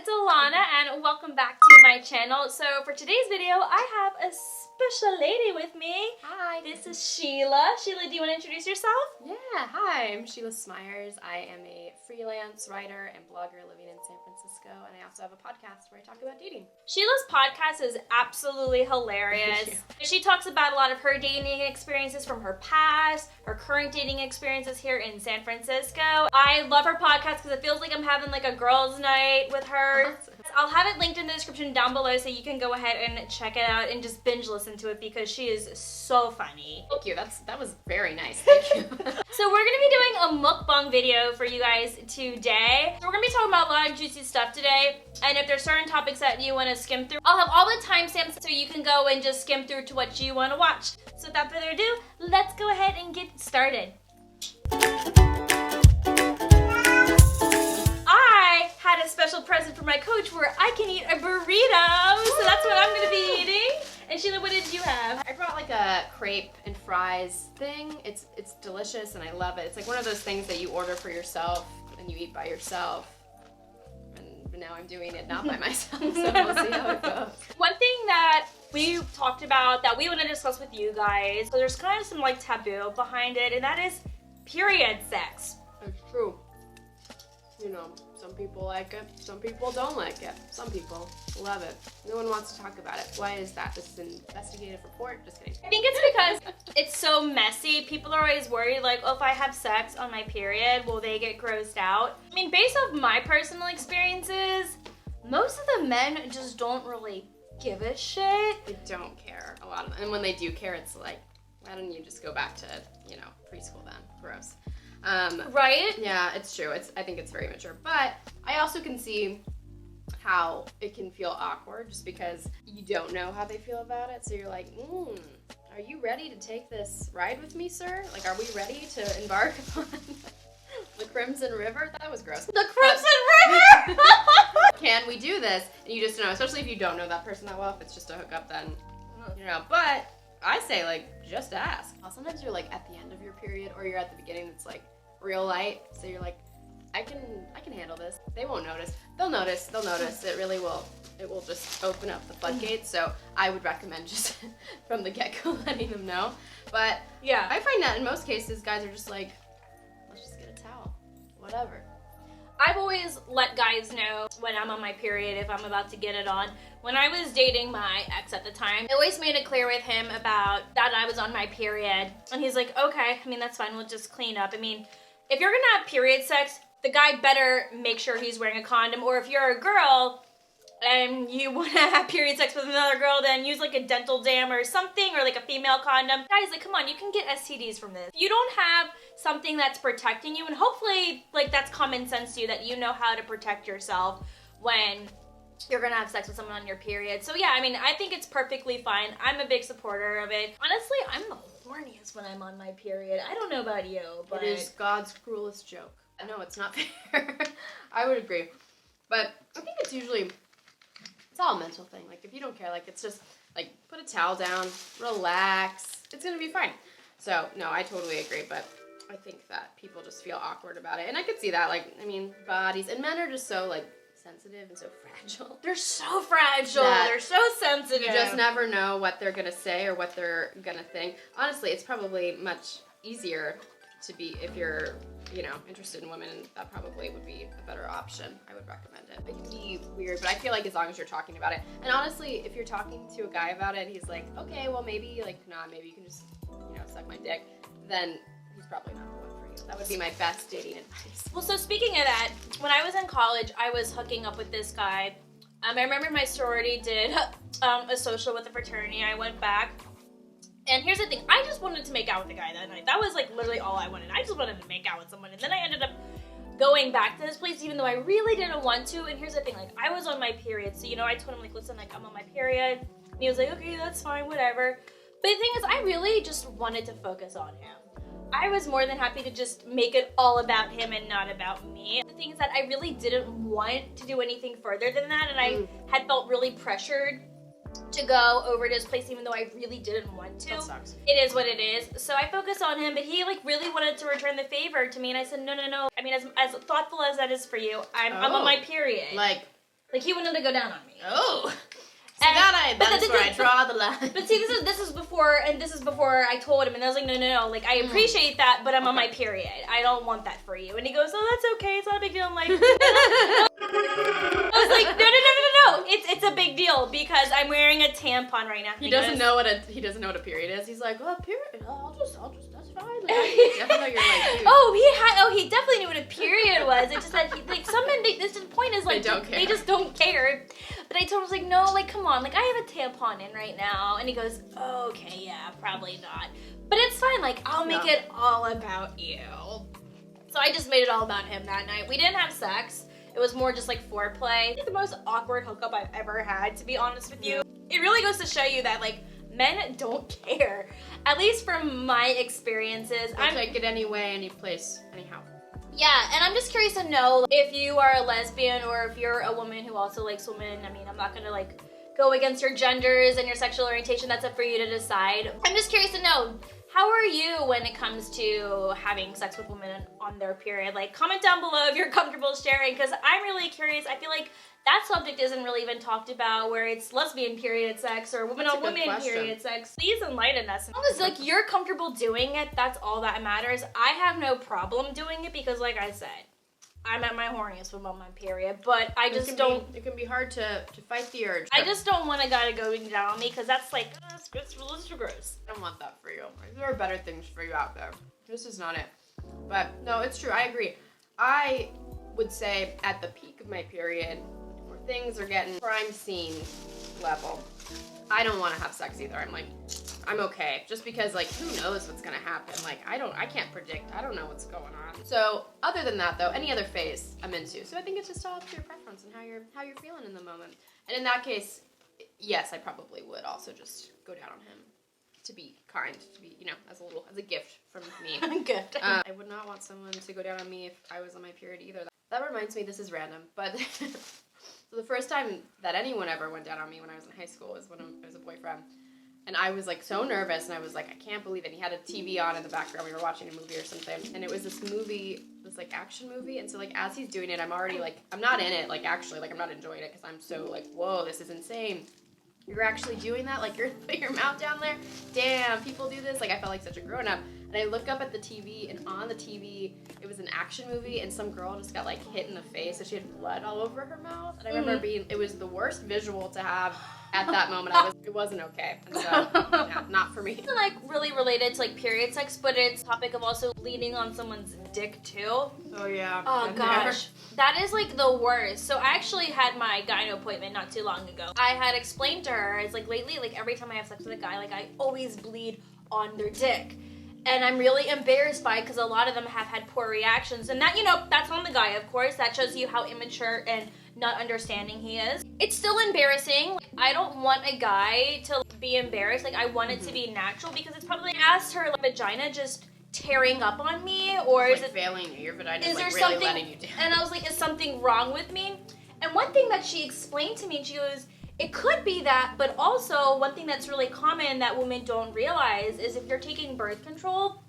it's Ilana and welcome back to my channel. So for today's video, I have a special lady with me. Hi. This is Sheila. Sheila, do you want to introduce yourself? Yeah, hi, I'm Sheila Smires. I am a freelance writer and blogger living in San Francisco, and I also have a podcast where I talk about dating. Sheila's podcast is absolutely hilarious. She talks about a lot of her dating experiences from her past, her current dating experiences here in San Francisco. I love her podcast because it feels like I'm having like a girls' night with her. Awesome. I'll have it linked in the description down below so you can go ahead and check it out and just binge listen to it because she is so funny. Thank you. That was very nice. Thank you. So we're gonna be doing a mukbang video for you guys today. So we're gonna be talking about a lot of juicy stuff today. And if there's certain topics that you want to skim through, I'll have all the timestamps so you can go and just skim through to what you want to watch. So without further ado, let's go ahead and get started. I had a special present for my coach where I can eat a burrito. So that's what I'm gonna be eating. And Sheila, what did you have? I brought like a crepe and fries thing. It's delicious and I love it. It's like one of those things that you order for yourself and you eat by yourself. And now I'm doing it not by myself, so we'll see how it goes. One thing that we talked about that we want to discuss with you guys, so there's kind of some like taboo behind it, and that is period sex. It's true. You know, some people like it, some people don't like it. Some people love it. No one wants to talk about it. Why is that? This is an investigative report. Just kidding. I think it's because it's so messy. People are always worried like, oh, if I have sex on my period, will they get grossed out? I mean, based off my personal experiences, most of the men just don't really give a shit. They don't care, a lot of them. And when they do care, it's like, why don't you just go back to, you know, preschool then? Gross. Right? Yeah, it's true. I think it's very mature. But I also can see how it can feel awkward just because you don't know how they feel about it. So you're like, are you ready to take this ride with me, sir? Like, are we ready to embark upon the Crimson River? That was gross. The Crimson River! Can we do this? And you just know, especially if you don't know that person that well, if it's just a hookup, then, you know. But I say, like, just ask. Sometimes you're, like, at the end of your period or you're at the beginning, it's, like, real light. So you're like, I can handle this. They won't notice. They'll notice. It really will. It will just open up the floodgates. So I would recommend just from the get-go letting them know. But yeah, I find that in most cases, guys are just like, let's just get a towel. Whatever. I've always let guys know when I'm on my period if I'm about to get it on. When I was dating my ex at the time, I always made it clear with him about that I was on my period. And he's like, okay, I mean, that's fine. We'll just clean up. I mean, if you're gonna have period sex, the guy better make sure he's wearing a condom. Or if you're a girl and you want to have period sex with another girl, then use like a dental dam or something, or like a female condom. Guys, like, come on, you can get STDs from this. You don't have something that's protecting you, and hopefully, like, that's common sense to you that you know how to protect yourself when you're gonna have sex with someone on your period. So yeah, I mean, I think it's perfectly fine. I'm a big supporter of it. Honestly, I'm the horniest when I'm on my period. I don't know about you, but it is God's cruelest joke. No, it's not fair. I would agree. But I think it's usually, it's all a mental thing. Like, if you don't care, like, it's just, like, put a towel down, relax. It's gonna be fine. So, no, I totally agree, but I think that people just feel awkward about it. And I could see that, like, I mean, bodies, and men are just so, like, sensitive and so fragile. They're so fragile. They're so sensitive. You just never know what they're gonna say or what they're gonna think. Honestly, it's probably much easier to be, if you're, you know, interested in women, that probably would be a better option. I would recommend it. It can be weird, but I feel like as long as you're talking about it, and honestly, if you're talking to a guy about it, he's like, okay, well, maybe, like, nah, maybe you can just, you know, suck my dick, then he's probably not the one for you. That would be my best dating advice. Well, so speaking of that, when I was in college, I was hooking up with this guy. I remember my sorority did a social with the fraternity. I went back. And here's the thing, I just wanted to make out with the guy that night. That was like literally all I wanted. I just wanted to make out with someone. And then I ended up going back to this place even though I really didn't want to. And here's the thing, like, I was on my period. So, you know, I told him, like, listen, like, I'm on my period. And he was like, okay, that's fine, whatever. But the thing is, I really just wanted to focus on him. I was more than happy to just make it all about him and not about me. The thing is that I really didn't want to do anything further than that. And I had felt really pressured to go over to his place even though I really didn't want to. That sucks. It is what it is. So I focused on him, but he like really wanted to return the favor to me, and I said, no. I mean, as thoughtful as that is for you, I'm on my period. Like, Like, he wanted to go down on me. Oh. So that's where I draw the line. But see, this is before I told him, and I was like, no, like, I appreciate that, but I'm on my period. I don't want that for you. And he goes, oh, that's okay, it's not a big deal. I'm like, I was like, no, it's a big deal because I'm wearing a tampon right now. He doesn't know what a period is. He's like, well, period. I'll just that's fine. Like, I know you're like, dude. He definitely knew what a period was. It just that some men, the point is like they just don't care. But I told him, I was like, no, like, come on, like, I have a tampon in right now. And he goes, oh, okay, yeah, probably not. But it's fine, like, I'll make it all about you. So I just made it all about him that night. We didn't have sex. It was more just like foreplay. I think the most awkward hookup I've ever had, to be honest with you. It really goes to show you that, like, men don't care. At least from my experiences. I'll take it anyway, any place, anyhow. Yeah, and I'm just curious to know if you are a lesbian or if you're a woman who also likes women. I mean, I'm not gonna like go against your genders and your sexual orientation. That's up for you to decide. I'm just curious to know, how are you when it comes to having sex with women on their period? Like, comment down below if you're comfortable sharing, because I'm really curious. I feel like that subject isn't really even talked about, where it's lesbian period sex or women on women period sex. Please enlighten us. As long as like you're comfortable doing it, that's all that matters. I have no problem doing it because, like I said, I'm at my horniest when I'm on my period, but I just don't. It can be hard to fight the urge. I just don't want a guy to go down on me because that's like it's gross. I don't want that for you. There are better things for you out there. This is not it. But no, it's true. I agree. I would say at the peak of my period, where things are getting crime scene level, I don't want to have sex either. I'm like, I'm okay. Just because, like, who knows what's gonna happen? Like, I can't predict. I don't know what's going on. So other than that though, any other phase I'm into. So I think it's just all up to your preference and how you're feeling in the moment. And in that case, yes, I probably would also just go down on him to be kind, to be, as a gift from me. Good. I would not want someone to go down on me if I was on my period either. That reminds me, this is random, but so the first time that anyone ever went down on me when I was in high school was when I was a boyfriend. And I was like so nervous, and I was like, I can't believe it. He had a TV on in the background. We were watching a movie or something, and it was this like action movie. And so like as he's doing it, I'm already like, I'm not in it, like actually, like I'm not enjoying it because I'm so like, whoa, this is insane. You're actually doing that? Like you're putting your mouth down there? Damn, people do this? Like I felt like such a grown up. And I look up at the TV, and on the TV, it was an action movie, and some girl just got like hit in the face, so she had blood all over her mouth. And I remember it was the worst visual to have at that moment. It wasn't okay. And so, yeah, not for me. It's like really related to like period sex, but it's topic of also leaning on someone's dick too. Oh yeah. Oh gosh. That is like the worst. So I actually had my gyno appointment not too long ago. I had explained to her, it's like lately, like every time I have sex with a guy, like I always bleed on their dick. And I'm really embarrassed by it because a lot of them have had poor reactions. And that, that's on the guy, of course. That shows you how immature and not understanding he is. It's still embarrassing. I don't want a guy to be embarrassed. Like, I want it to be natural because it's probably as her like, vagina just tearing up on me, or it's is it failing you? Your vagina is there like really something, letting you down. And I was like, is something wrong with me? And one thing that she explained to me, she goes, it could be that, but also one thing that's really common that women don't realize is if you're taking birth control,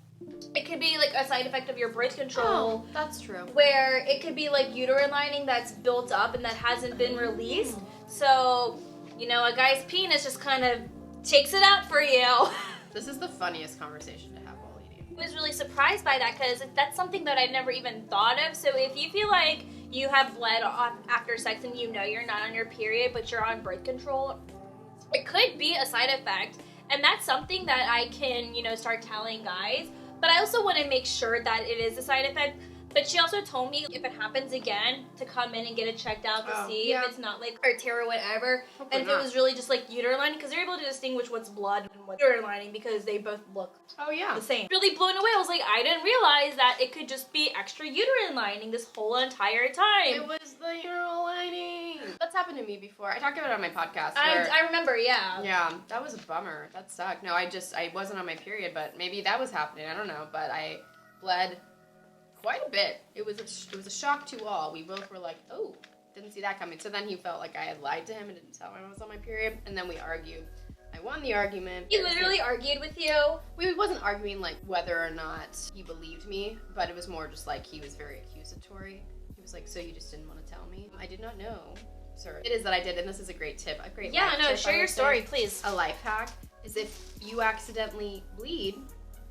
it could be like a side effect of your birth control. Oh, that's true. Where it could be like uterine lining that's built up and that hasn't been released. So, a guy's penis just kind of takes it out for you. This is the funniest conversation to have while eating. I was really surprised by that because that's something that I'd never even thought of. So if you feel like you have bled off after sex and you're not on your period, but you're on birth control, it could be a side effect. And that's something that I can, start telling guys. But I also want to make sure that it is a side effect. But she also told me if it happens again to come in and get it checked out to see if it's not like or tear or whatever. Hopefully and if it was really just like uterine lining, because they're able to distinguish what's blood and what's uterine lining because they both look the same. Really blown away. I was like, I didn't realize that it could just be extra uterine lining this whole entire time. It was the uterine lining. That's happened to me before. I talked about it on my podcast. I remember, yeah. Yeah, that was a bummer. That sucked. No, I wasn't on my period, but maybe that was happening. I don't know, but I bled quite a bit. It was a shock to all. We both were like, oh, didn't see that coming. So then he felt like I had lied to him and didn't tell him I was on my period. And then we argued. I won the argument. He literally argued with you? We wasn't arguing like whether or not he believed me, but it was more just like he was very accusatory. He was like, so you just didn't want to tell me? I did not know. absurd. It is that I did, and this is a great tip. A great Yeah, life no, tip, share I your would say. story, please. A life hack is if you accidentally bleed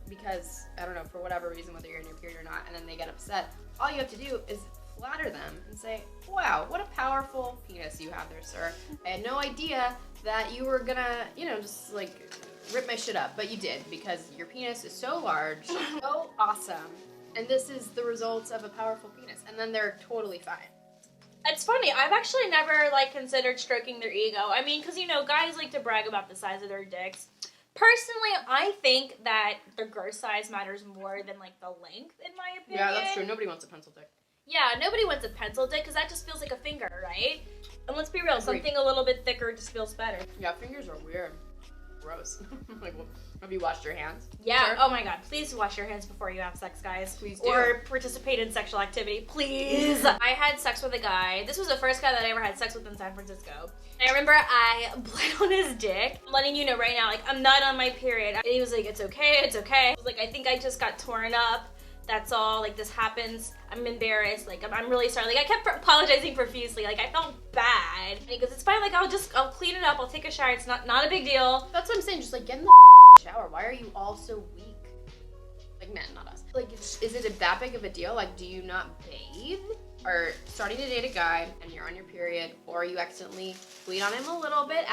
because, I don't know, for whatever reason, whether you're in your period or not, and then they get upset, all you have to do is flatter them and say, wow, what a powerful penis you have there, sir. I had no idea that you were gonna, you know, just like rip my shit up, but you did, because your penis is so large, so awesome, and this is the results of a powerful penis, and then they're totally fine. It's funny, I've actually never, like, considered stroking their ego. I mean, because, you know, guys like to brag about the size of their dicks. Personally, I think that the girth size matters more than, like, the length, in my opinion. Yeah, that's true. Nobody wants a pencil dick. Yeah, nobody wants a pencil dick, because that just feels like a finger, right? And let's be real, something a little bit thicker just feels better. Yeah, fingers are weird. Gross. Like, have you washed your hands? Yeah, Sure. oh my god, please wash your hands before you have sex, guys. Please do. Or participate in sexual activity, please. I had sex with a guy. This was the first guy that I ever had sex with in San Francisco. And I remember I bled on his dick. I'm letting you know right now, like, I'm not on my period. And he was like, it's okay, it's okay. I was like, I think I just got torn up. That's all, like, this happens. I'm embarrassed, like, I'm really sorry. Like, I kept apologizing profusely, like, I felt bad. And he goes, it's fine, like, I'll clean it up, I'll take a shower, it's not a big deal. That's what I'm saying, just, like, get in the shower. Why are you all so weak? Like, men, not us. Like, is it that big of a deal? Like, do you not bathe? Or starting to date a guy, and you're on your period, or you accidentally bleed on him a little bit,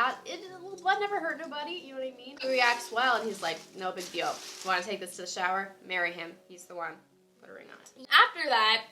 blood never hurt nobody, you know what I mean? He reacts well, and he's like, no big deal. Want to take this to the shower? Marry him. He's the one. Put a ring on it. After that,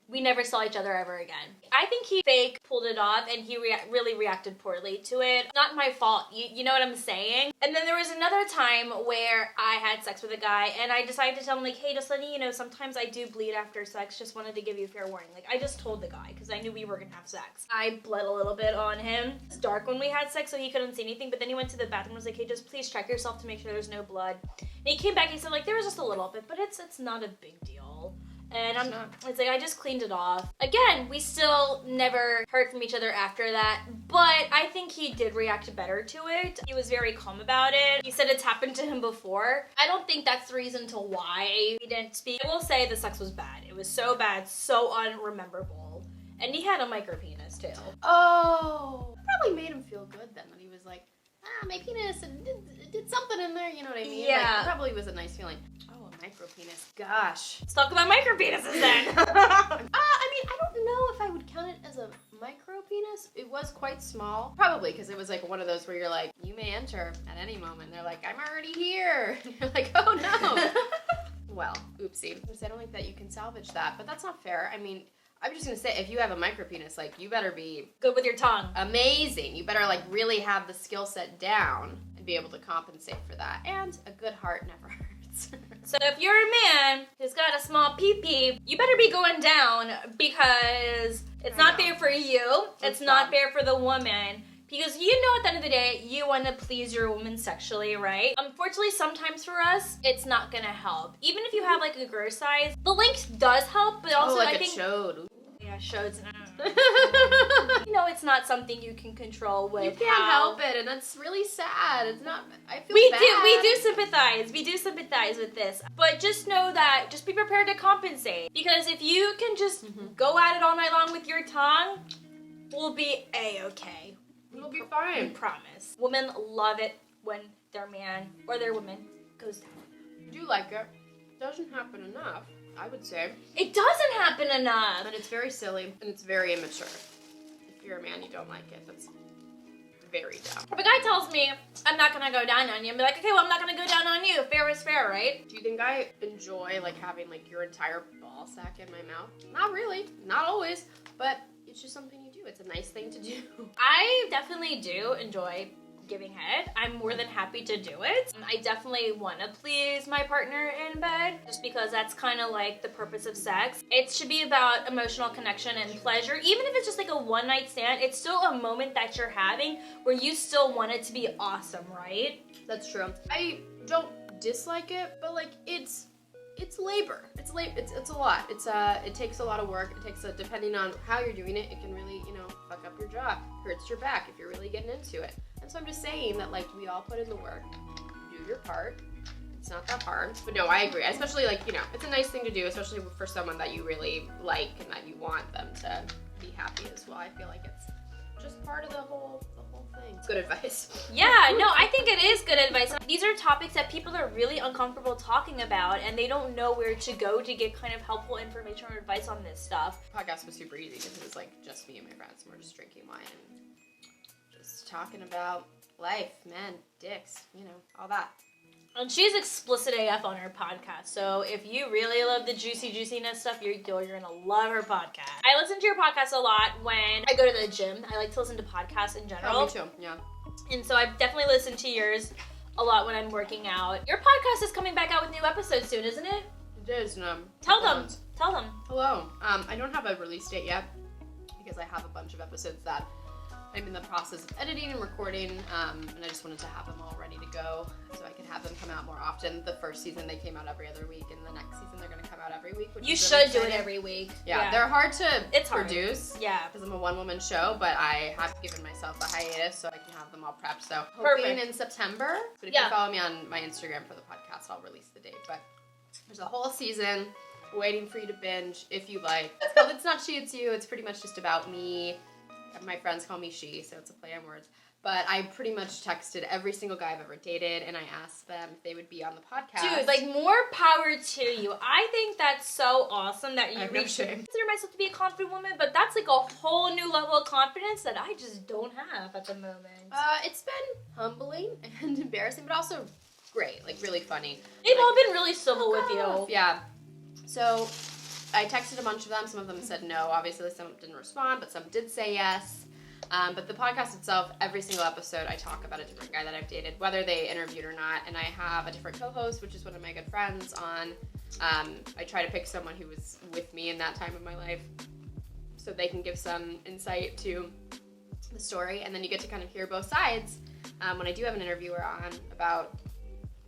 we never saw each other ever again. I think he fake pulled it off, and he really reacted poorly to it. Not my fault, you know what I'm saying? And then there was another time where I had sex with a guy, and I decided to tell him, like, hey, just letting you know, sometimes I do bleed after sex, just wanted to give you a fair warning. Like, I just told the guy, because I knew we were gonna have sex. I bled a little bit on him. It was dark when we had sex, so he couldn't see anything, but then he went to the bathroom and was like, hey, just please check yourself to make sure there's no blood. And he came back, he said, like, there was just a little bit, but it's not a big deal. And it's like, I just cleaned it off. Again, we still never heard from each other after that, but I think he did react better to it. He was very calm about it. He said it's happened to him before. I don't think that's the reason to why he didn't speak. I will say the sex was bad. It was so bad, so unrememberable. And he had a micro penis too. Oh, it probably made him feel good then, that he was like, my penis, it did something in there, you know what I mean? Yeah. Like, it probably was a nice feeling. Micro penis. Gosh. Let's talk about micro penises then. I mean, I don't know if I would count it as a micro penis. It was quite small. Probably because it was like one of those where you're like, you may enter at any moment. They're like, I'm already here. You're like, oh no. Well, oopsie. I don't think that you can salvage that, but that's not fair. I mean, I'm just gonna say, if you have a micro penis, like, you better be good with your tongue. Amazing. You better, like, really have the skill set down and be able to compensate for that. And a good heart never hurts. So if you're a man who's got a small pee-pee, you better be going down, because it's not fair for you. It's not fair for the woman. Because you know, at the end of the day, you want to please your woman sexually, right? Unfortunately, sometimes for us, it's not gonna help. Even if you have, like, a girth size, the length does help, but also like I think... chode. Yeah, shows. You know, it's not something you can control with. You can't help it, and that's really sad. It's not. I feel we bad. do sympathize. We do sympathize with this, but just know that, just be prepared to compensate, because if you can just go at it all night long with your tongue, we'll be a-okay. We'll be fine. We promise. Women love it when their man or their woman goes down. I do like it. Doesn't happen enough, I would say. It doesn't happen enough. And it's very silly, and it's very immature. If you're a man, you don't like it. That's very dumb. If a guy tells me, I'm not gonna go down on you, I'm like, okay, well, I'm not gonna go down on you. Fair is fair, right? Do you think I enjoy, like, having, like, your entire ball sack in my mouth? Not really. Not always. But it's just something you do. It's a nice thing to do. I definitely do enjoy giving head. I'm more than happy to do it. I definitely want to please my partner in bed, just because that's kind of like the purpose of sex. It should be about emotional connection and pleasure. Even if it's just like a one-night stand, it's still a moment that you're having where you still want it to be awesome, right? That's true. I don't dislike it, but, like, it's labor. It's a lot. It takes a lot of work. It takes depending on how you're doing it, it can really, you know, fuck up your jaw. Hurts your back if you're really getting into it. And so I'm just saying that, like, we all put in the work. Do your part. It's not that hard. But no, I agree. Especially, like, you know, it's a nice thing to do, especially for someone that you really like and that you want them to be happy as well. I feel like it's just part of the whole thing. Good advice. Yeah, no, I think it is good advice. These are topics that people are really uncomfortable talking about, and they don't know where to go to get kind of helpful information or advice on this stuff. The podcast was super easy because it was like just me and my friends, and we're just drinking wine and just talking about life, men, dicks, you know, all that. And she's explicit AF on her podcast, so if you really love the juiciness stuff, you're gonna love her podcast. I listen to your podcast a lot when I go to the gym. I like to listen to podcasts in general. Oh, me too, yeah. And so I've definitely listened to yours a lot when I'm working out. Your podcast is coming back out with new episodes soon, isn't it? It is. Tell them. Hello. I don't have a release date yet because I have a bunch of episodes that I'm in the process of editing and recording, and I just wanted to have them all ready to go so I can have them come out more often. The first season they came out every other week, and the next season they're going to come out every week. You should do it every week. Yeah, they're hard to produce. Yeah, because I'm a one-woman show, but I have given myself a hiatus so I can have them all prepped. So Perfect. Hoping in September. But if you follow me on my Instagram for the podcast, I'll release the date. But there's a whole season waiting for you to binge if you like. It's called It's Not She, It's You. It's pretty much just about me. My friends call me she, so it's a play on words. But I pretty much texted every single guy I've ever dated, and I asked them if they would be on the podcast. Dude, like, more power to you. I think that's so awesome that you consider myself to be a confident woman, but that's like a whole new level of confidence that I just don't have at the moment. It's been humbling and embarrassing, but also great, like really funny. They've all been really civil with you. Yeah. So I texted a bunch of them. Some of them said no. Obviously, some didn't respond, but some did say yes. But the podcast itself, every single episode, I talk about a different guy that I've dated, whether they interviewed or not. And I have a different co-host, which is one of my good friends on. I try to pick someone who was with me in that time of my life so they can give some insight to the story. And then you get to kind of hear both sides when I do have an interviewer on about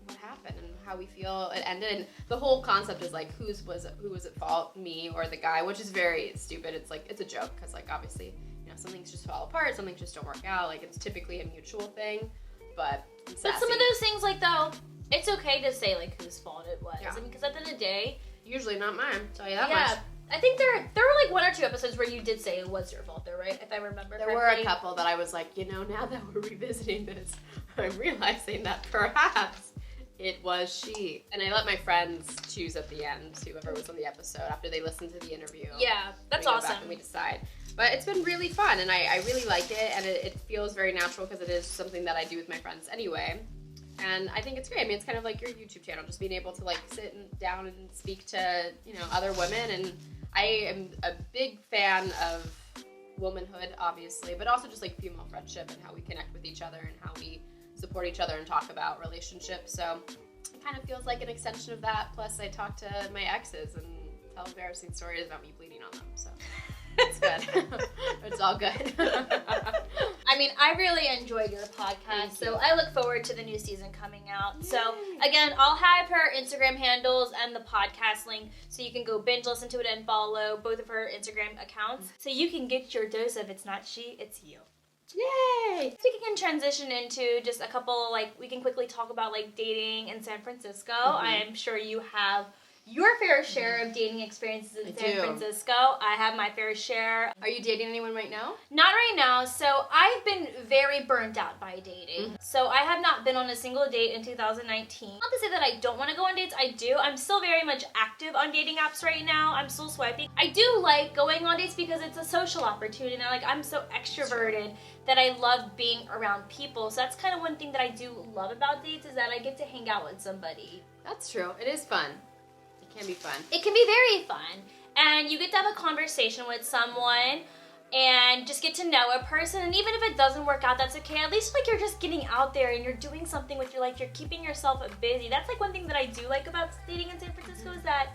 what happened and how we feel it ended. And the whole concept is like, who was at fault, me or the guy, which is very stupid. It's like, it's a joke because like obviously, you know, some things just fall apart, some things just don't work out. Like it's typically a mutual thing, but it's sassy. But some of those things, like though, it's okay to say like whose fault it was. Yeah. I mean, because at the end of the day, usually not mine. I'll tell you that much. I think there were like 1 or 2 episodes where you did say it was your fault though, right? If I remember correctly. There were a couple that I was like, you know, now that we're revisiting this, I'm realizing that perhaps it was she. And I let my friends choose at the end, whoever was on the episode, after they listened to the interview. Yeah, that's we awesome. Go back and we decide. But it's been really fun, and I really like it, and it feels very natural because it is something that I do with my friends anyway. And I think it's great. I mean, it's kind of like your YouTube channel, just being able to like sit down and speak to, you know, other women. And I am a big fan of womanhood, obviously, but also just like female friendship and how we connect with each other and how we support each other and talk about relationships. So it kind of feels like an extension of that. Plus, I talk to my exes and tell embarrassing stories about me bleeding on them. So it's good. It's all good. I mean, I really enjoyed your podcast, so I look forward to the new season coming out. Yay. So, again, I'll have her Instagram handles and the podcast link so you can go binge listen to it and follow both of her Instagram accounts so you can get your dose of It's Not She, It's You. Yay! So we can transition into just a couple, like, we can quickly talk about, like, dating in San Francisco. Mm-hmm. I am sure you have your fair share of dating experiences in San Francisco. I have my fair share. Are you dating anyone right now? Not right now. So I've been very burnt out by dating. Mm-hmm. So I have not been on a single date in 2019. Not to say that I don't want to go on dates. I do. I'm still very much active on dating apps right now. I'm still swiping. I do like going on dates because it's a social opportunity. And I'm so extroverted that I love being around people. So that's kind of one thing that I do love about dates is that I get to hang out with somebody. That's true. It is fun. It can be fun. It can be very fun. And you get to have a conversation with someone and just get to know a person. And even if it doesn't work out, that's okay. At least like you're just getting out there and you're doing something with your life. You're keeping yourself busy. That's like one thing that I do like about dating in San Francisco is that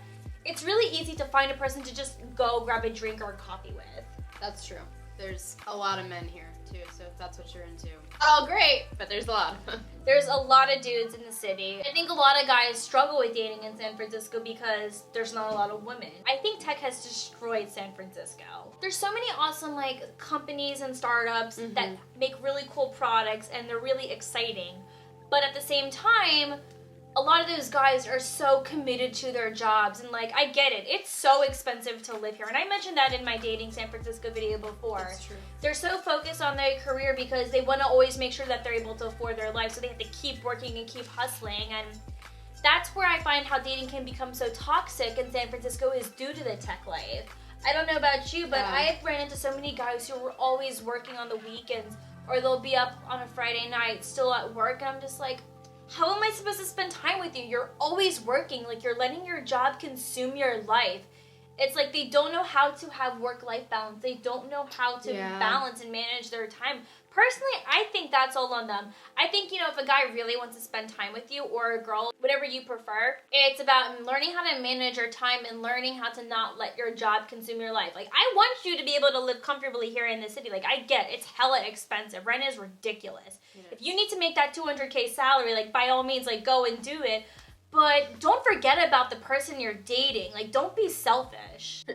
it's really easy to find a person to just go grab a drink or a coffee with. That's true. There's a lot of men here too, so if that's what you're into. Oh, great! But there's a lot. There's a lot of dudes in the city. I think a lot of guys struggle with dating in San Francisco because there's not a lot of women. I think tech has destroyed San Francisco. There's so many awesome like companies and startups that make really cool products and they're really exciting. But at the same time, a lot of those guys are so committed to their jobs, and like, I get it. It's so expensive to live here. And I mentioned that in my Dating San Francisco video before. That's true. They're so focused on their career because they want to always make sure that they're able to afford their life, so they have to keep working and keep hustling. And that's where I find how dating can become so toxic in San Francisco, is due to the tech life. I don't know about you, but I've ran into so many guys who are always working on the weekends, or they'll be up on a Friday night still at work, and I'm just like, how am I supposed to spend time with you? You're always working. Like, you're letting your job consume your life. It's like they don't know how to have work-life balance. They don't know how to balance and manage their time. Personally, I think that's all on them. I think, if a guy really wants to spend time with you, or a girl, whatever you prefer, it's about learning how to manage your time and learning how to not let your job consume your life. Like, I want you to be able to live comfortably here in the city. Like, I get it's hella expensive. Rent is ridiculous. If you need to make that $200K salary, like, by all means, like, go and do it. But don't forget about the person you're dating. Like, don't be selfish. I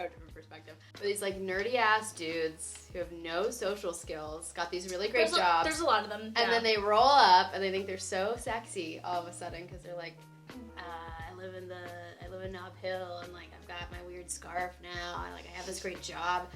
have a different perspective. But these like nerdy ass dudes who have no social skills, got these really great jobs. There's a lot of them. And then they roll up and they think they're so sexy all of a sudden because they're like, I live in Nob Hill, and like I've got my weird scarf now, and like I have this great job.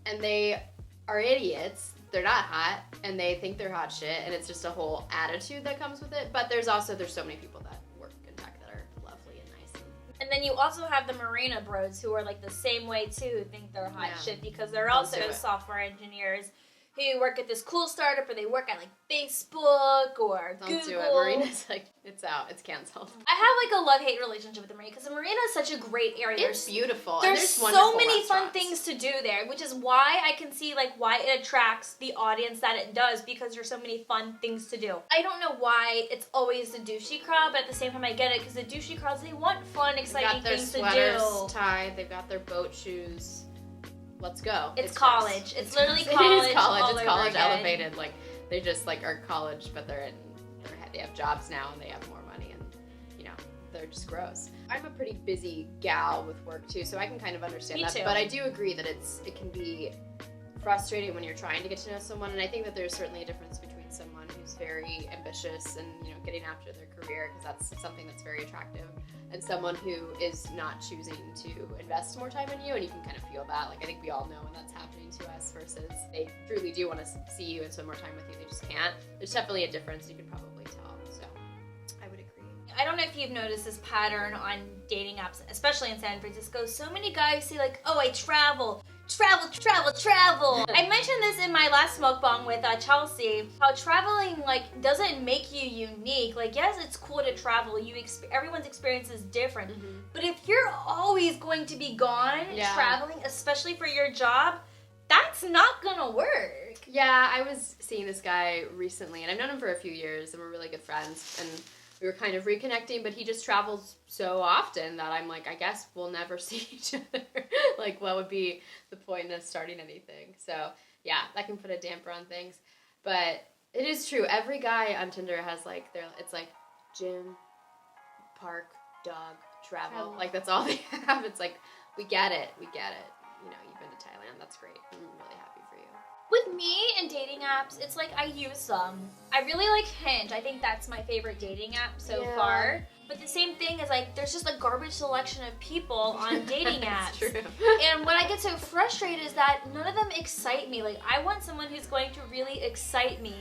And they are idiots. They're not hot, and they think they're hot shit, and it's just a whole attitude that comes with it. But there's so many people that work in tech that are lovely and nice. And then you also have the marina bros who are like the same way too, who think they're hot shit because they're also software engineers who work at this cool startup, or they work at like Facebook or Google. Don't do it. Marina's like, it's out. It's canceled. I have like a love-hate relationship with the marina because the marina is such a great area. It's beautiful. There's so many fun things to do there, which is why I can see like why it attracts the audience that it does, because there's so many fun things to do. I don't know why it's always the douchey crowd, but at the same time I get it, because the douchey crowds, they want fun, exciting things to do. They've got their sweaters tied. They've got their boat shoes. Let's go. It's college. It's literally college. It is college. It's college elevated. Like, they just like are college, but they have jobs now and they have more money, and they're just gross. I'm a pretty busy gal with work too, so I can kind of understand that. Too. But I do agree that it can be frustrating when you're trying to get to know someone, and I think that there's certainly a difference between someone who's very ambitious and getting after their career, because that's something that's very attractive, and someone who is not choosing to invest more time in you, and you can kind of feel that. Like, I think we all know when that's happening to us, versus they truly do want to see you and spend more time with you, they just can't. There's definitely a difference, you can probably tell, so I would agree. I don't know if you've noticed this pattern on dating apps, especially in San Francisco. So many guys say like, oh, I travel. I mentioned this in my last Mukbang with Chelsea, how traveling like doesn't make you unique. Like, yes, it's cool to travel. Everyone's experience is different. Mm-hmm. But if you're always going to be gone traveling, especially for your job, that's not gonna work. Yeah, I was seeing this guy recently, and I've known him for a few years, and we're really good friends, and we were kind of reconnecting, but he just travels so often that I'm like, I guess we'll never see each other. Like, what would be the point of starting anything? So, yeah, that can put a damper on things. But it is true. Every guy on Tinder has, like, it's like gym, park, dog, travel. Like, that's all they have. It's like, we get it. You've been to Thailand. That's great. I'm really happy for you. With me and dating apps, it's like I use some. I really like Hinge. I think that's my favorite dating app so far. But the same thing is like there's just a garbage selection of people on dating apps. True. And what I get so frustrated is that none of them excite me. Like, I want someone who's going to really excite me.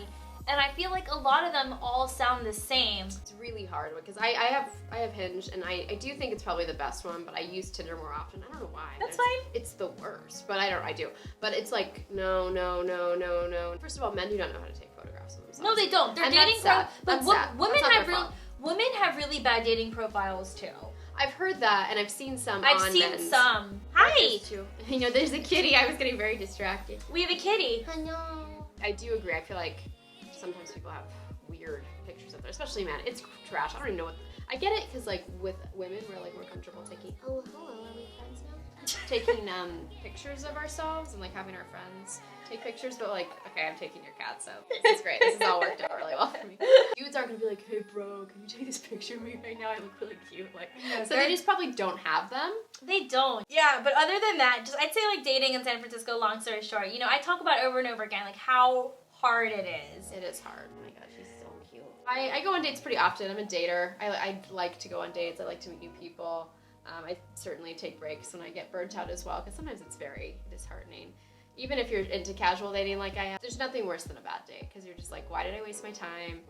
And I feel like a lot of them all sound the same. It's really hard because I have Hinge, and I do think it's probably the best one, but I use Tinder more often. I don't know why. That's fine. It's the worst, but I do. But it's like, no. First of all, men do not know how to take photographs of themselves. No, they don't. They're dating but women have really bad dating profiles too. I've heard that, and I've seen some. Some. Hi. Too. There's a kitty. I was getting very distracted. We have a kitty. Hello. I do agree. I feel like sometimes people have weird pictures of it, especially men. It's trash. I don't even know what. I get it because like with women, we're like more comfortable taking. Oh, hello. Are we friends now? Taking pictures of ourselves and like having our friends take pictures, but like, okay, I'm taking your cat, so this is great. This has all worked out really well for me. Dudes aren't gonna be like, hey bro, can you take this picture of me right now? I look really cute. Like, so they just probably don't have them. They don't. Yeah, but other than that, I'd say like dating in San Francisco. Long story short, I talk about over and over again like how hard it is. It is hard. Oh my gosh, she's so cute. I go on dates pretty often. I'm a dater. I like to go on dates. I like to meet new people. I certainly take breaks when I get burnt out as well, because sometimes it's very disheartening. Even if you're into casual dating like I am, there's nothing worse than a bad date, because you're just like, why did I waste my time?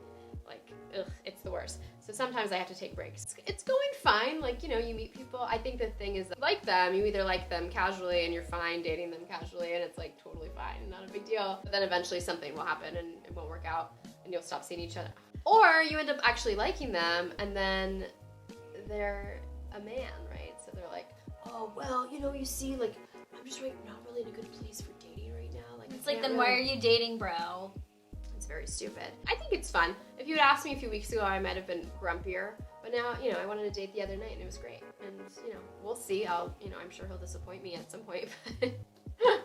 Like, ugh, it's the worst. So sometimes I have to take breaks. It's going fine. Like, you know, you meet people. I think the thing is, like them, you either like them casually and you're fine dating them casually and it's like totally fine, not a big deal. But then eventually something will happen and it won't work out and you'll stop seeing each other. Or you end up actually liking them and then they're a man, right? So they're like, oh, well, you know, you see, like, I'm just not really in a good place for dating right now. Like, it's like, then why are you dating, bro? It's very stupid. I think it's fun. If you had asked me a few weeks ago, I might have been grumpier. But now, you know, I wanted a date the other night and it was great. And, you know, we'll see. I'm sure he'll disappoint me at some point.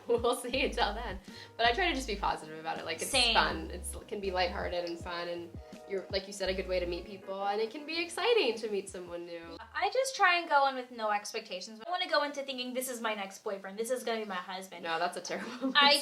But we'll see until then. But I try to just be positive about it. Like, it's fun. It can be lighthearted and fun. And you're, like you said, a good way to meet people. And it can be exciting to meet someone new. I just try and go in with no expectations. I want to go into thinking this is my next boyfriend. This is going to be my husband. No, that's a terrible I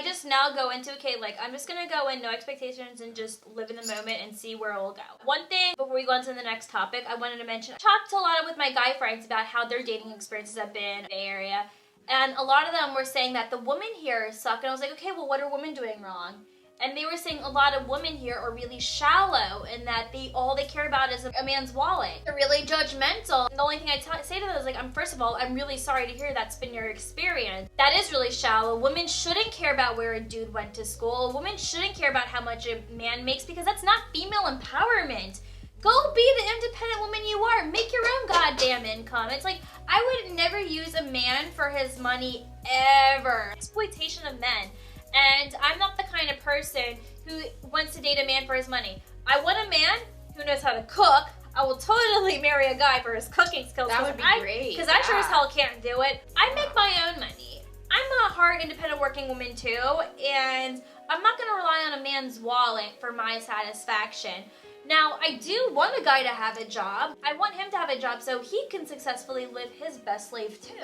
just now go into, okay, like, I'm just going to go in, no expectations, and just live in the moment and see where it'll go. One thing, before we go on to the next topic, I wanted to mention, I talked a lot with my guy friends about how their dating experiences have been in the Bay Area. And a lot of them were saying that the women here suck. And I was like, okay, well, what are women doing wrong? And they were saying a lot of women here are really shallow and that all they care about is a man's wallet. They're really judgmental. And the only thing I say to them is, like, first of all, I'm really sorry to hear that's been your experience. That is really shallow. Women shouldn't care about where a dude went to school. Women shouldn't care about how much a man makes, because that's not female empowerment. Go be the independent woman you are. Make your own goddamn income. It's like, I would never use a man for his money ever. Exploitation of men. And I'm not the kind of person who wants to date a man for his money. I want a man who knows how to cook. I will totally marry a guy for his cooking skills. That would be great. Because I sure as hell can't do it. I make my own money. I'm a hard, independent working woman too, and I'm not going to rely on a man's wallet for my satisfaction. Now, I do want a guy to have a job. I want him to have a job so he can successfully live his best life too.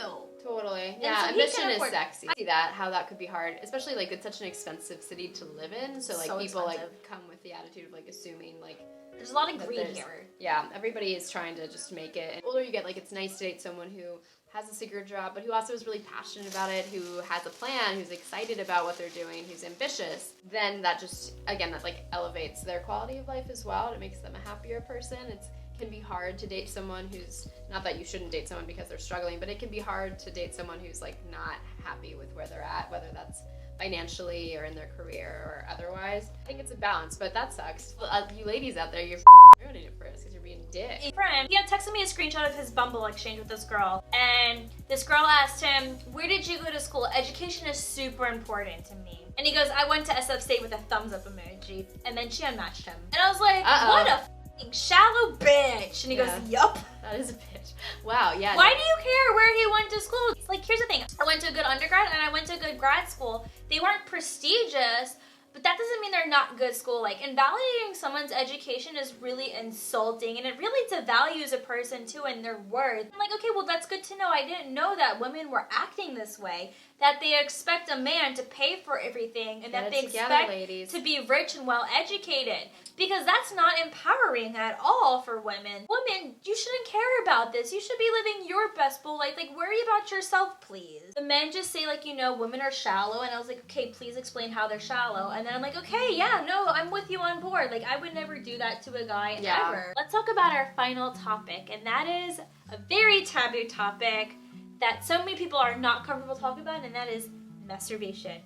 Totally. And yeah, so ambition is sexy. I see that, how that could be hard, especially like it's such an expensive city to live in. So like people expensive. Like come with the attitude of like assuming like there's a lot of greed here. Yeah, everybody is trying to just make it. And the older you get, like it's nice to date someone who has a secure job, but who also is really passionate about it, who has a plan, who's excited about what they're doing, who's ambitious. Then that just, again, that like elevates their quality of life as well. It makes them a happier person. It can be hard to date someone who's, not that you shouldn't date someone because they're struggling, but it can be hard to date someone who's like not happy with where they're at, whether that's financially or in their career or otherwise. I think it's a balance, but that sucks. You ladies out there, you're ruining it for us because you're being dick. A friend, he had texted me a screenshot of his Bumble exchange with this girl, and this girl asked him, where did you go to school? Education is super important to me. And he goes, I went to SF State with a thumbs up emoji. And then she unmatched him. And I was like, what a f***ing shallow bitch. And he goes, yup. That is a bitch. Wow, yeah. Why do you care where he went to school? It's like, here's the thing. I went to a good undergrad and I went to a good grad school. They weren't prestigious, but that doesn't mean they're not good school. Like, invalidating someone's education is really insulting, and it really devalues a person too and their worth. I'm like, okay, well, that's good to know. I didn't know that women were acting this way, that they expect a man to pay for everything, and that they expect to be rich and well educated. Because that's not empowering at all for women. Women, you shouldn't care about this. You should be living your best bull life. Like, worry about yourself, please. The men just say, like, you know, women are shallow. And I was like, okay, please explain how they're shallow. And then I'm like, okay, yeah, no, I'm with you on board. Like, I would never do that to a guy ever. Let's talk about our final topic. And that is a very taboo topic that so many people are not comfortable talking about. And that is masturbation.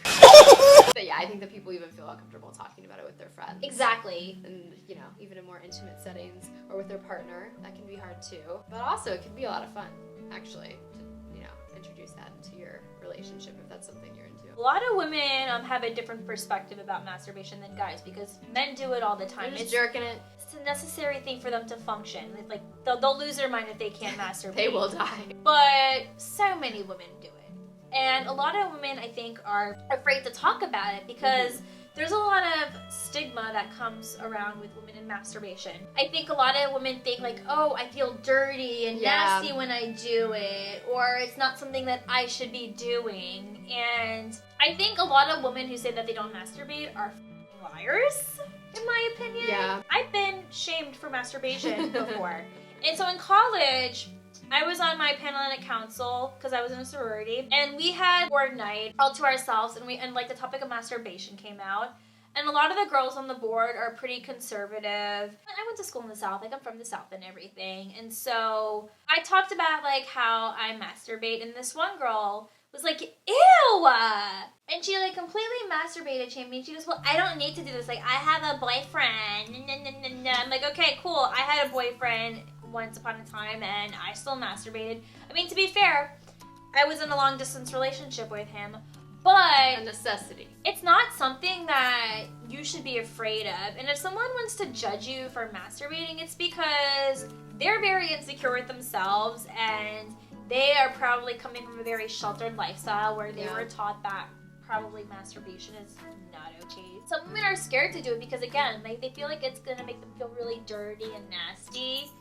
But yeah, I think that people even feel uncomfortable talking about it with their friends. Exactly. And, you know, even in more intimate settings or with their partner, that can be hard too. But also, it can be a lot of fun, actually, to, you know, introduce that into your relationship if that's something you're into. A lot of women have a different perspective about masturbation than guys, because men do it all the time. They're just jerking it. It's a necessary thing for them to function. Like, they'll lose their mind if they can't masturbate. They will die. But so many women do it. And a lot of women, I think, are afraid to talk about it because there's a lot of stigma that comes around with women in masturbation. I think a lot of women think like, oh, I feel dirty and nasty when I do it, or it's not something that I should be doing. And I think a lot of women who say that they don't masturbate are f***ing liars, in my opinion. Yeah. I've been shamed for masturbation before. And so in college, I was on my Panhellenic council because I was in a sorority, and we had board night all to ourselves, and like the topic of masturbation came out. And a lot of the girls on the board are pretty conservative. I went to school in the South, like I'm from the South and everything. And so I talked about like how I masturbate, and this one girl was like, ew! And she like completely masturbated shamed me. She goes, well, I don't need to do this. Like, I have a boyfriend. I'm like, okay, cool. I had a boyfriend once upon a time, and I still masturbated. I mean, to be fair, I was in a long distance relationship with him. But a necessity. It's not something that you should be afraid of. And if someone wants to judge you for masturbating, it's because they're very insecure with themselves, and they are probably coming from a very sheltered lifestyle where they were taught that probably masturbation is not okay. Some women are scared to do it because, again, like, they feel like it's gonna make them feel really dirty and nasty.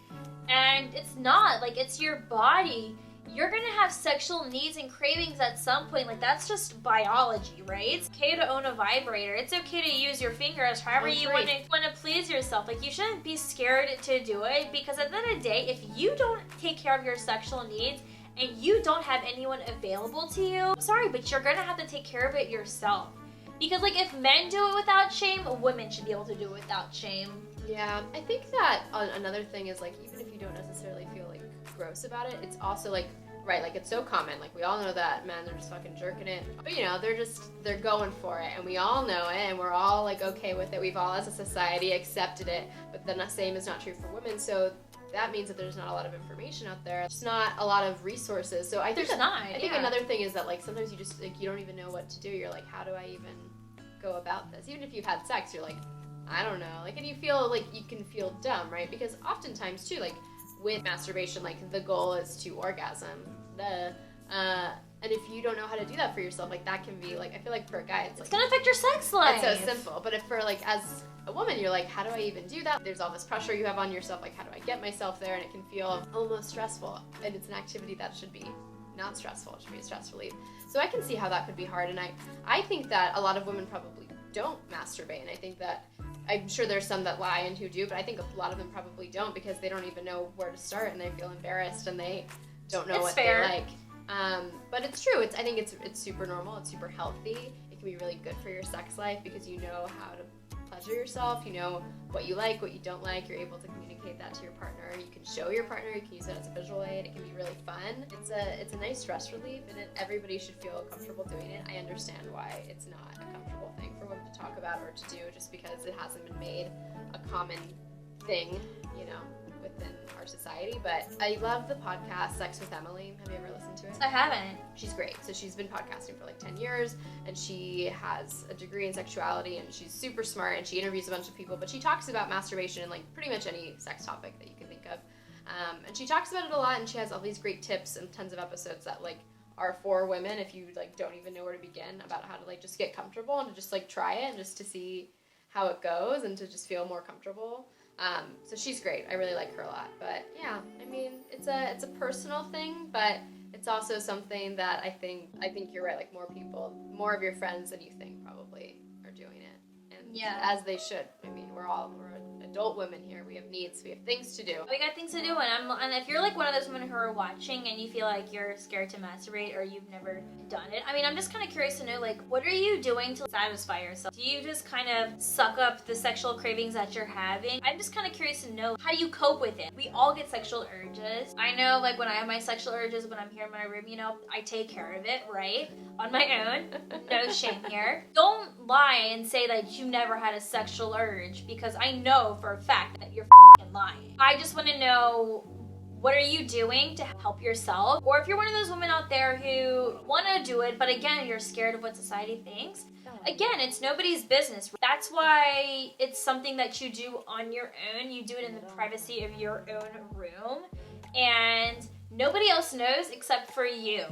And it's not. Like, it's your body. You're gonna have sexual needs and cravings at some point. Like, that's just biology, right? It's okay to own a vibrator. It's okay to use your fingers however you want to please yourself. Like, you shouldn't be scared to do it, because at the end of the day, if you don't take care of your sexual needs and you don't have anyone available to you, I'm sorry, but you're gonna have to take care of it yourself. Because, like, if men do it without shame, women should be able to do it without shame. Yeah, I think that another thing is, like, even if you don't necessarily feel like gross about it, it's also like, right, like, it's so common, like, we all know that men are just fucking jerking it, but you know, they're going for it, and we all know it, and we're all like okay with it. We've all as a society accepted it, but then the same is not true for women. So that means that there's not a lot of information out there. There's not a lot of resources. So I think I think another thing is that, like, sometimes you just, like, you don't even know what to do. You're like, how do I even go about this? Even if you've had sex, you're like, I don't know, like, and you feel like you can feel dumb, right? Because oftentimes too, like, with masturbation, like, the goal is to orgasm. And if you don't know how to do that for yourself, like, that can be, like, I feel like for a guy, it's gonna affect your sex life. It's so simple. But if for, like, as a woman, you're like, how do I even do that? There's all this pressure you have on yourself, like, how do I get myself there? And it can feel almost stressful. And it's an activity that should be not stressful. It should be a stress relief. So I can see how that could be hard. And I think that a lot of women probably don't masturbate. And I think that, I'm sure there's some that lie and who do, but I think a lot of them probably don't, because they don't even know where to start, and they feel embarrassed, and they don't know what they like. But it's true. I think it's super normal. It's super healthy. It can be really good for your sex life because you know how to pleasure yourself. You know what you like, what you don't like. You're able to communicate that to your partner. You can show your partner. You can use it as a visual aid. It can be really fun. It's a nice stress relief, and everybody should feel comfortable doing it. I understand why it's not a comfortable thing for women to talk about or to do, just because it hasn't been made a common thing, you know, within our society. But I love the podcast Sex with Emily. Have you ever listened to it? I haven't. She's great. So she's been podcasting for like 10 years, and she has a degree in sexuality, and she's super smart, and she interviews a bunch of people, but she talks about masturbation and, like, pretty much any sex topic that you can think of. And she talks about it a lot, and she has all these great tips and tons of episodes that, like, are for women if you, like, don't even know where to begin about how to, like, just get comfortable and to just, like, try it and just to see how it goes and to just feel more comfortable. So she's great. I really like her a lot. But yeah, I mean, it's a personal thing, but it's also something that I think you're right. Like, more of your friends than you think probably are doing it, and as they should. I mean, we're adult women here. We have needs. We have things to do. We got things to do, and if you're like one of those women who are watching and you feel like you're scared to masturbate or you've never done it, I mean, I'm just kind of curious to know, like, what are you doing to satisfy yourself? Do you just kind of suck up the sexual cravings that you're having? I'm just kind of curious to know, how do you cope with it? We all get sexual urges. I know, like, when I have my sexual urges, when I'm here in my room, you know, I take care of it, right? On my own. No shame here. Don't lie and say that you never had a sexual urge, because I know for a fact that you're f***ing lying. I just want to know, what are you doing to help yourself? Or if you're one of those women out there who want to do it, but again, you're scared of what society thinks, again, it's nobody's business. That's why it's something that you do on your own. You do it in the privacy of your own room, and nobody else knows except for you.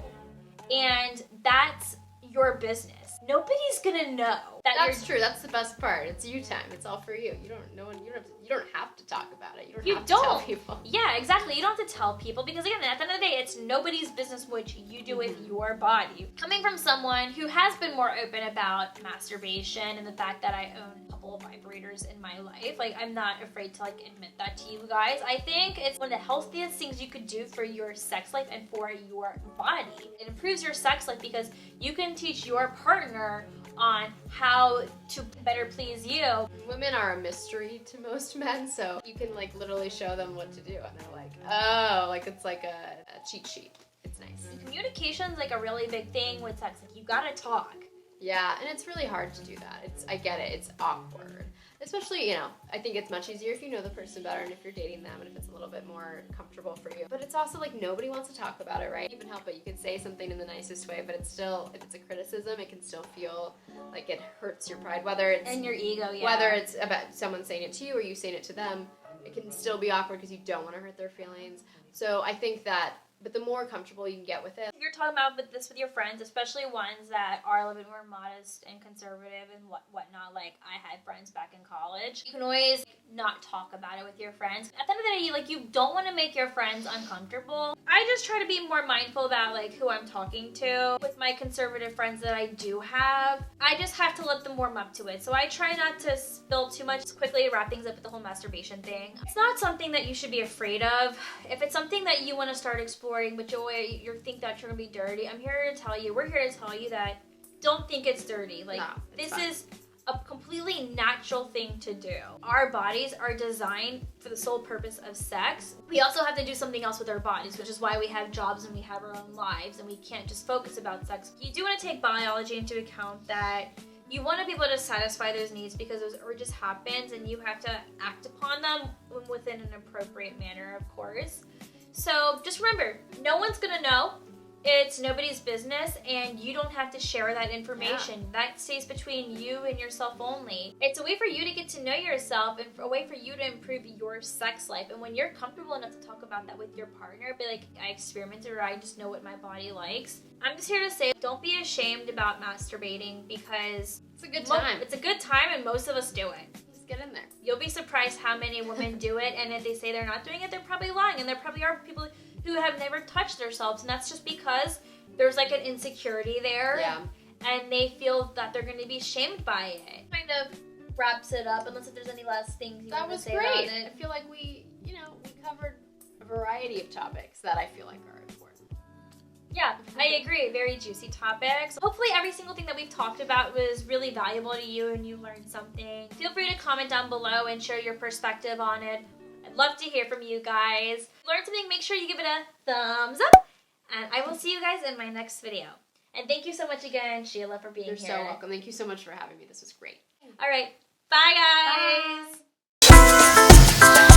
And that's your business. nobody's gonna know that That's true. That's the best part. It's you time. It's all for you. You don't have to talk about it. You don't have to tell people. Yeah, exactly. You don't have to tell people because again, at the end of the day, it's nobody's business what you do with your body. Coming from someone who has been more open about masturbation and the fact that I own a couple of vibrators in my life, like I'm not afraid to like admit that to you guys. I think it's one of the healthiest things you could do for your sex life and for your body. It improves your sex life because you can teach your partner on how to better please you. Women are a mystery to most men, so you can like literally show them what to do and they're like, oh, like it's like a cheat sheet. It's nice. Communication's like a really big thing with sex. Like you gotta talk. Yeah, and it's really hard to do that. I get it. It's awkward. Especially, you know, I think it's much easier if you know the person better and if you're dating them and if it's a little bit more comfortable for you. But it's also like nobody wants to talk about it, right? You can help it. You can say something in the nicest way, but it's still, if it's a criticism, it can still feel like it hurts your pride. Whether it's and your ego, yeah. Whether it's about someone saying it to you or you saying it to them, it can still be awkward because you don't want to hurt their feelings. So I think that, but the more comfortable you can get with it. If you're talking about this with your friends, especially ones that are a little bit more modest and conservative and whatnot, like I had friends back in college, you can always not talk about it with your friends. At the end of the day, like you don't want to make your friends uncomfortable. I just try to be more mindful about like who I'm talking to. With my conservative friends that I do have, I just have to let them warm up to it. So I try not to spill too much. Just quickly wrap things up with the whole masturbation thing. It's not something that you should be afraid of. If it's something that you want to start exploring, but you think that you're gonna be dirty, we're here to tell you that don't think it's dirty. Like, no, this is a completely natural thing to do. Our bodies are designed for the sole purpose of sex. We also have to do something else with our bodies, which is why we have jobs and we have our own lives and we can't just focus about sex. You do want to take biology into account that you want to be able to satisfy those needs because those urges happen and you have to act upon them within an appropriate manner, of course. So just remember, no one's gonna know. It's nobody's business and you don't have to share that information. Yeah. That stays between you and yourself only. It's a way for you to get to know yourself and a way for you to improve your sex life. And when you're comfortable enough to talk about that with your partner, be like, I experimented or I just know what my body likes. I'm just here to say, don't be ashamed about masturbating because it's a good time. It's a good time and most of us do it. Get in there. You'll be surprised how many women do it, and if they say they're not doing it, they're probably lying, and there probably are people who have never touched themselves, and that's just because there's like an insecurity there, and they feel that they're going to be shamed by it. Kind of wraps it up, unless if there's any last things you want to say about it. I feel like we covered a variety of topics that I feel like are important. Yeah, I agree. Very juicy topics. Hopefully every single thing that we've talked about was really valuable to you and you learned something. Feel free to comment down below and share your perspective on it. I'd love to hear from you guys. If you learned something, make sure you give it a thumbs up. And I will see you guys in my next video. And thank you so much again, Sheila, for being here. You're so welcome. Thank you so much for having me. This was great. All right. Bye, guys. Bye.